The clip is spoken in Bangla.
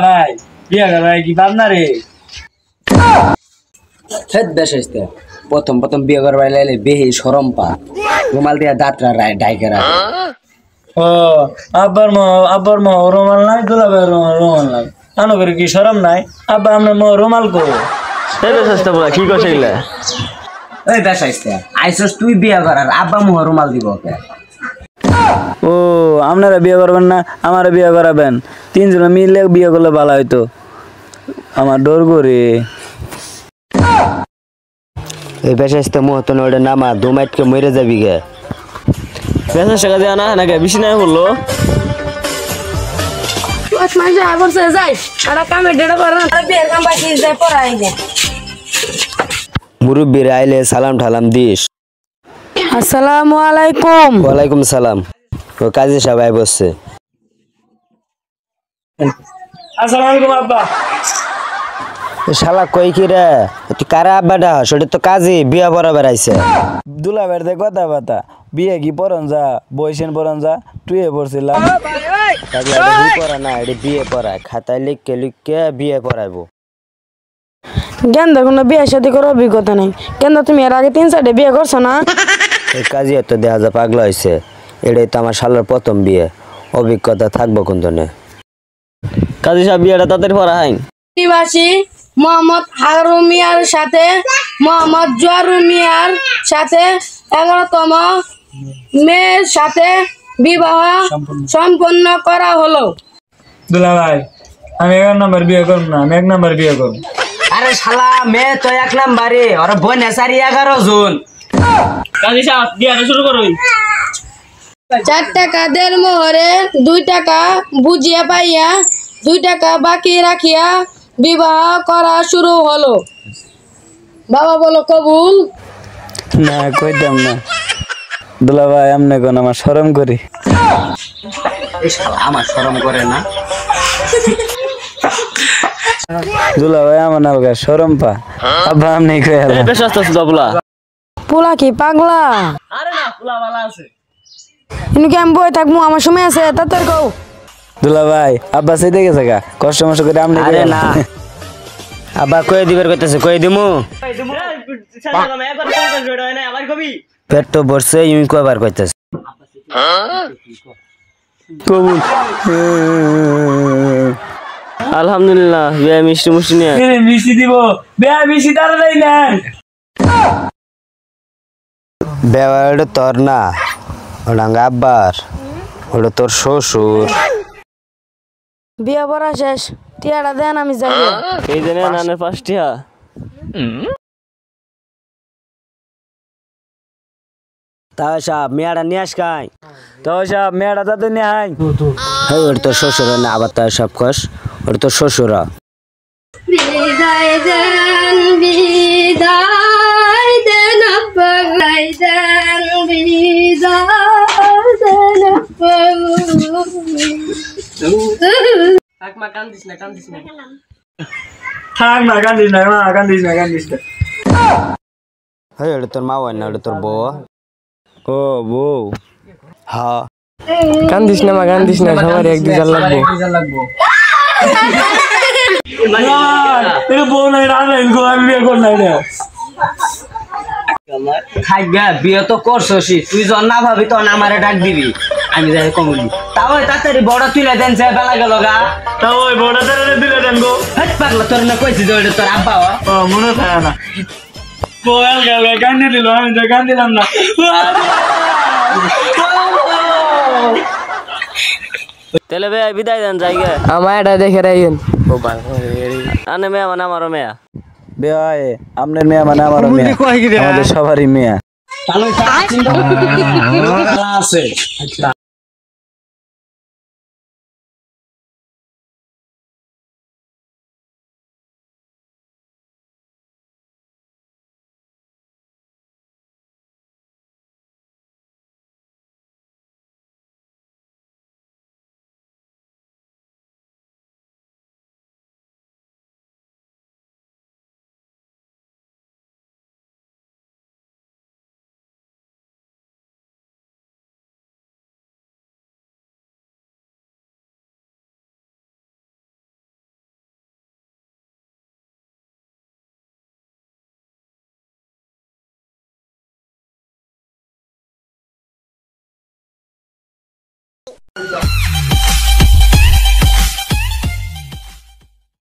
ভাই বিয়া কর ভাই কি পাবনা রে হেদ দেশাইতে প্রথম প্রথম বিয়ে করবার লাইলে বেহি শরম পা রুমাল দিয়া দাঁতরা ডাইকে রাখে ও আব্বার মো রুমাল নাই দুলাভাই রুমাল নাই আনো করে কি শরম নাই আব্বা আমরা মো রুমাল কো এই বেশাস্তা বলা কি কইছ এগুলা এই দেশাইতে আইছস তুই বিয়ে করার আব্বা মুহ রুমাল দিব ওকে ও আপনারা বিয়ে করবেন না আমারে বিয়ে করাবেন তিনজন মিলে বিয়ে করলে ভালো হইতো আমার ডর করে এই বেশাইতে মুহ তো ওটা নামা দুমাইটকে মরে যাবি গে বেশা টাকা দেয়া না নাকি বেশি নাই বললো মুরব্বির আইলে সালাম ঠালাম দিস আসসালামু আলাইকুম। ওয়ালাইকুম সালাম ও কাজী সবাই বসছে আসসালামু আলাইকুম আব্বা শালা কই কি রে তুই কারা আব্বাটা সেটা তো কাজী বিয়া পড়া বেড়াইছে দুলাভাইয়ের দে কথা বাতা বিয়ে কি পড়ন যা বয়সেন পড়ন যা টুয়ে পড়ছিলাম পড়া না এটা বিয়ে পড়ায় খাতায় লিখকে লিখকে বিয়ে পড়াইবো গেন্দা কোনো বিয়ে শাদী করার অভিজ্ঞতা নেই। গেন্দা তুমি এর আগে 3-4 বিয়ে করছো না? এই কাজী এত দেখা যা পাগলা হয়েছে এটাই তো আমার শালার প্রথম বিয়ে অভিজ্ঞতা থাকবো কোন নে কাজী সাহেব বিয়েটা তাদের পড়া হয় নিবাসী মোহাম্মদ হারুন মিয়ার সাথে মোহাম্মদ জোয়ারুন মিয়ার সাথে 11তম মেয়ের সাথে বিবাহ সম্পন্ন করা হলো। দুলাভাই আমি 1 নম্বর বিয়ে করব না আমি 1 নম্বর বিয়ে করব আরে শালা মেয়ে তো 1 নাম্বারে আর বোন 11 জন কাজী সাহেব বিয়েটা শুরু করুন 4 টাকা দের মোহরে 2 টাকা বুঝিয়া পাইয়া 2 টাকা বাকি রাখিয়া বিবাহ করা শুরু হলো। বাবা বলো কবুল। না কইতাম না দুলাভাই আমনে কোন আমার শরম করি আমার শরম করে না দুলাভাই আমার নালগা শরম পা আব্বা আমনে কইলা বেশাস্তা সুদা বলা পোলা কি পাগলা? আরে না পোলা ভালো আছে ইনু কি আমি বই থাকবো আমার সময় আছে তাড়াতাড়ি কও। দুলাভাই আব্বা সেই দেখেছে গা কষ্ট মষ্ট করে আমনে আরে না আব্বা কই দিবের কইতেছে কই দিমু পেট তো বসছে ইউই কয়বার কইতেছে কবুল আলহামদুলিল্লাহ বিয়ে মিষ্টি মুষ্টি নিয়ে মিষ্টি দিব বেয়া মিষ্টি তাড়াতাড়ি না বেওয়াটা তোর না ওটা আব্বার ওটা তোর শ্বশুর বিয়া পড়া শেষ টিয়াটা দেন আমি যাই। এই জন্য নানের 5 টিয়া তাও সাহেব মেয়াটা নিয়ে আস খাই তো সব মেয়েটা তাতে নিয়ে আই ওটা তোর শ্বশুর না আবার তাই সব কস ওটা তোর শ্বশুর বিদায় দেন বিদায় দেন বিদায় দেন বিদায় থাক মা কান্দিস না থাক না কান্দিস না মা কান্দিস না ওটা তোর মা হয় না ওটা তোর বউ ও বউ হ্যাঁ কান্দিস না মা কান্দিস না সবার এক দুই লাগবো এটা বউ নাই রান্না আমি বিয়ে কর নাই রে থাকবে বিয়ে তো করছসি তুই যখন না ভাবি তখন আমারে ডাক দিবি আমি যাই কমলি তাও তাড়াতাড়ি বড় তুলে দেন যে বেলা গেল গা তা ওই বউটা তারা দিলে দেন গো হেট পাগলা তোর না কইছি যে ওটা তোর আব্বা ও মনে থাকে না বয়াল গেল কান্দি দিল আমি তো কান্দিলাম না তেলে বে বিদায় দেন জায়গা আমার এটা দেখে রাখেন। আনে মেয়া মানে আমারও মেয়া বেয়ায় আপনার মেয়ে মানে আমারও মেয়ে আমাদের সবারই মেয়ে আছে